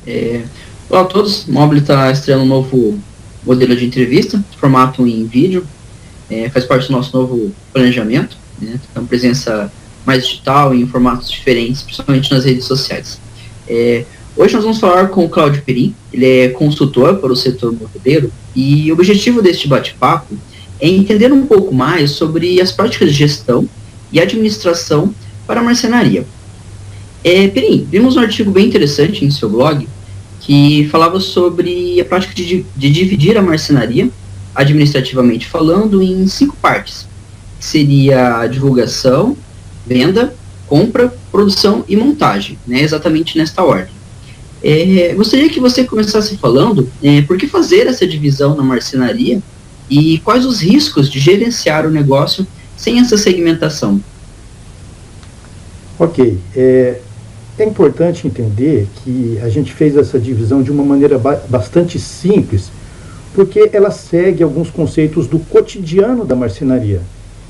É, Olá a todos, o Mobile está estreando um novo modelo de entrevista, formato em vídeo, faz parte do nosso novo planejamento, né? Então, presença mais digital em formatos diferentes, principalmente nas redes sociais. Hoje nós vamos falar com o Cláudio Perim, ele é consultor para o setor moveleiro, e o objetivo deste bate-papo é entender um pouco mais sobre as práticas de gestão e administração para a marcenaria. Perim, vimos um artigo bem interessante em seu blog, que falava sobre a prática de dividir a marcenaria, administrativamente falando, em 5 partes, que seria a divulgação, venda, compra, produção e montagem, né, exatamente nesta ordem. Gostaria que você começasse falando por que fazer essa divisão na marcenaria e quais os riscos de gerenciar o negócio sem essa segmentação. Ok, é importante entender que a gente fez essa divisão de uma maneira bastante simples, porque ela segue alguns conceitos do cotidiano da marcenaria.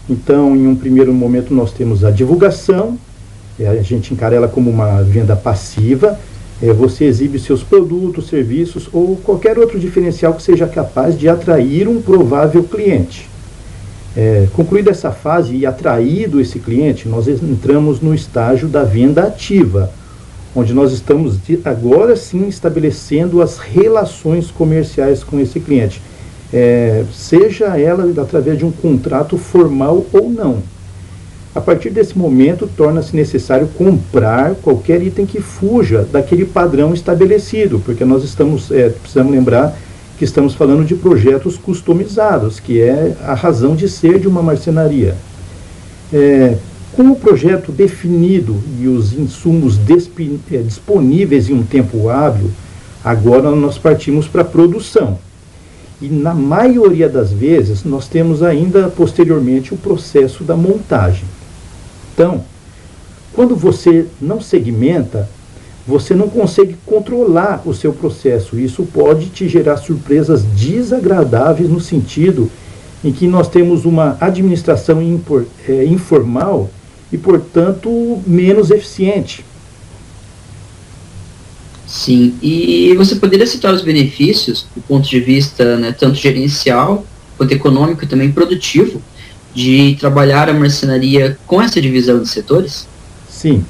Então, em um primeiro momento, nós temos a divulgação, a gente encara ela como uma venda passiva, você exibe seus produtos, serviços ou qualquer outro diferencial que seja capaz de atrair um provável cliente. Concluída essa fase e atraído esse cliente, nós entramos no estágio da venda ativa, onde nós estamos agora sim estabelecendo as relações comerciais com esse cliente, seja ela através de um contrato formal ou não. A partir desse momento, torna-se necessário comprar qualquer item que fuja daquele padrão estabelecido, porque nós precisamos lembrar que estamos falando de projetos customizados, que é a razão de ser de uma marcenaria. Com o projeto definido e os insumos disponíveis em um tempo hábil, agora nós partimos para a produção. E na maioria das vezes, nós temos ainda posteriormente o processo da montagem. Então, quando você não segmenta, você não consegue controlar o seu processo. Isso pode te gerar surpresas desagradáveis no sentido em que nós temos uma administração informal e, portanto, menos eficiente. Sim, e você poderia citar os benefícios, do ponto de vista, né, tanto gerencial, quanto econômico e também produtivo, de trabalhar a marcenaria com essa divisão de setores? Sim.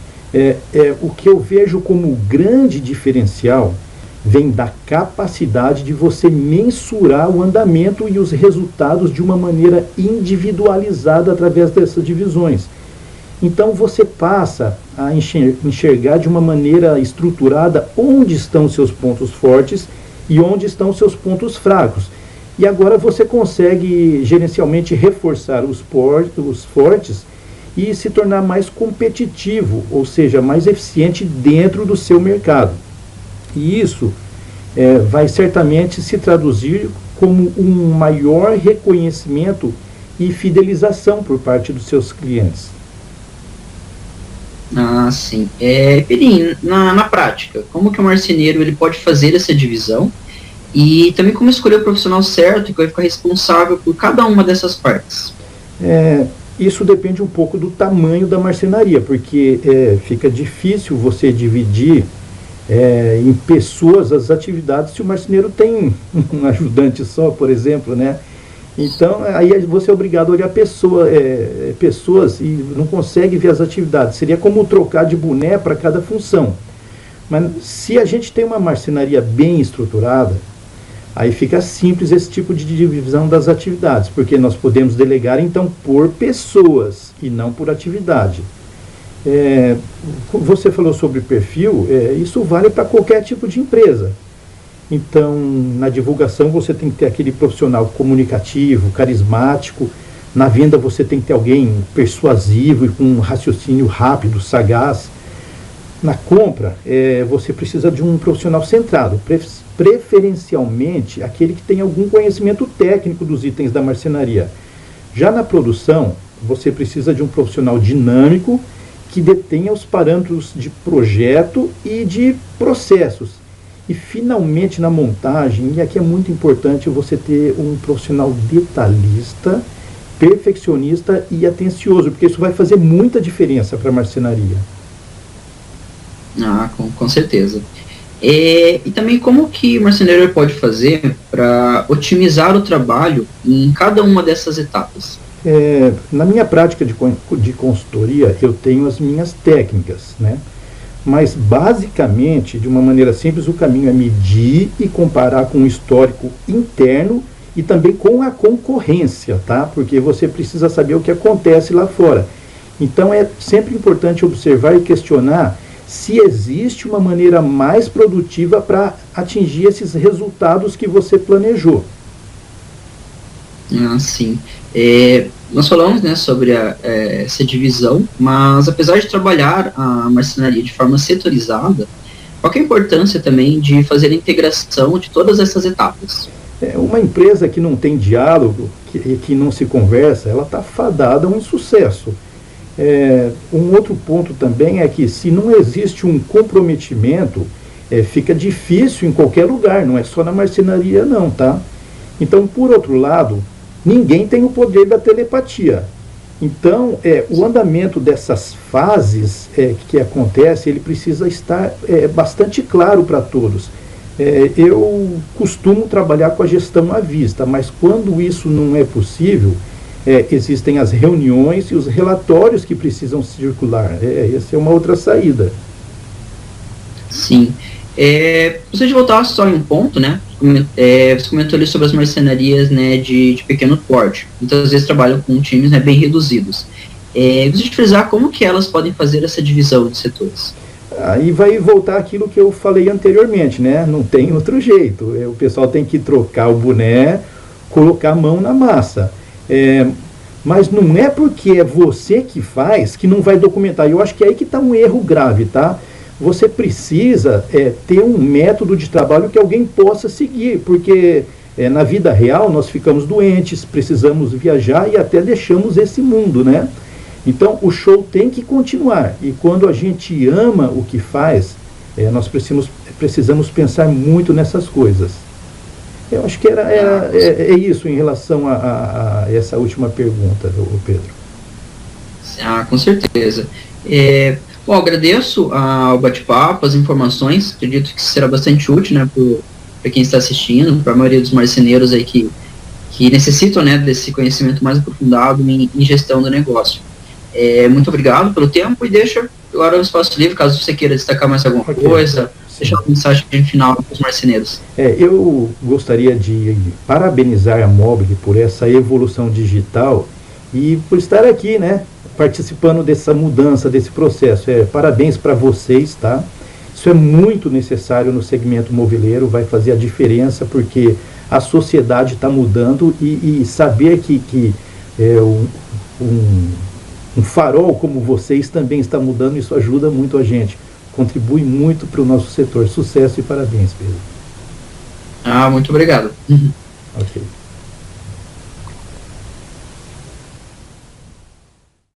O que eu vejo como grande diferencial vem da capacidade de você mensurar o andamento e os resultados de uma maneira individualizada através dessas divisões. Então você passa a enxergar de uma maneira estruturada onde estão seus pontos fortes e onde estão seus pontos fracos. E agora você consegue gerencialmente reforçar os fortes e se tornar mais competitivo, ou seja, mais eficiente dentro do seu mercado. E isso vai certamente se traduzir como um maior reconhecimento e fidelização por parte dos seus clientes. Ah, sim. Perim, na prática, como que o marceneiro ele pode fazer essa divisão e também como escolher o profissional certo que vai ficar responsável por cada uma dessas partes? Isso depende um pouco do tamanho da marcenaria, porque fica difícil você dividir em pessoas as atividades se o marceneiro tem um ajudante só, por exemplo, né? Então, aí você é obrigado a olhar pessoas e não consegue ver as atividades. Seria como trocar de boné para cada função. Mas se a gente tem uma marcenaria bem estruturada, aí fica simples esse tipo de divisão das atividades, porque nós podemos delegar, então, por pessoas e não por atividade. Você falou sobre perfil, isso vale para qualquer tipo de empresa. Então, na divulgação, você tem que ter aquele profissional comunicativo, carismático. Na venda, você tem que ter alguém persuasivo e com um raciocínio rápido, sagaz. Na compra, você precisa de um profissional centrado, preferencialmente aquele que tem algum conhecimento técnico dos itens da marcenaria. Já na produção, você precisa de um profissional dinâmico que detenha os parâmetros de projeto e de processos. E finalmente na montagem, e aqui é muito importante você ter um profissional detalhista, perfeccionista e atencioso, porque isso vai fazer muita diferença para a marcenaria. Ah, com certeza. E também como que o marceneiro pode fazer para otimizar o trabalho em cada uma dessas etapas? Na minha prática de consultoria, eu tenho as minhas técnicas, né? Mas, basicamente, de uma maneira simples, o caminho é medir e comparar com o histórico interno e também com a concorrência, tá? Porque você precisa saber o que acontece lá fora. Então, é sempre importante observar e questionar se existe uma maneira mais produtiva para atingir esses resultados que você planejou. Sim. Nós falamos, né, sobre essa divisão, mas apesar de trabalhar a marcenaria de forma setorizada, qual que é a importância também de fazer a integração de todas essas etapas? Uma empresa que não tem diálogo, que não se conversa, ela está fadada a um insucesso. Um outro ponto também é que se não existe um comprometimento, fica difícil em qualquer lugar, não é só na marcenaria não, tá? Então, por outro lado, ninguém tem o poder da telepatia. Então, o andamento dessas fases que acontece, ele precisa estar bastante claro para todos. Eu costumo trabalhar com a gestão à vista, mas quando isso não é possível, existem as reuniões e os relatórios que precisam circular. Essa é uma outra saída. Sim. Você de voltar só em um ponto, né? Você comentou ali sobre as marcenarias, né, de pequeno porte. Muitas vezes trabalham com times, né, bem reduzidos. Gostaria de frisar como que elas podem fazer essa divisão de setores. Aí vai voltar aquilo que eu falei anteriormente, né? Não tem outro jeito. O pessoal tem que trocar o boné, colocar a mão na massa. Mas não é porque é você que faz que não vai documentar. Eu acho que é aí que está um erro grave, tá? Você precisa ter um método de trabalho que alguém possa seguir, porque na vida real nós ficamos doentes, precisamos viajar e até deixamos esse mundo, né? Então o show tem que continuar, e quando a gente ama o que faz, nós precisamos pensar muito nessas coisas. Eu acho que é isso em relação a essa última pergunta, Pedro. Com certeza. Bom, agradeço ao bate-papo, as informações, acredito que será bastante útil, né, para quem está assistindo, para a maioria dos marceneiros aí que necessitam, né, desse conhecimento mais aprofundado em gestão do negócio. Muito obrigado pelo tempo e deixa agora o espaço livre, caso você queira destacar mais alguma coisa, deixar uma mensagem final para os marceneiros. Eu gostaria de parabenizar a Mobile por essa evolução digital e por estar aqui, né, participando dessa mudança, desse processo. Parabéns para vocês, tá? Isso é muito necessário no segmento moveleiro, vai fazer a diferença, porque a sociedade está mudando e saber que um farol como vocês também está mudando, isso ajuda muito a gente, contribui muito para o nosso setor. Sucesso e parabéns, Pedro. Muito obrigado. Ok.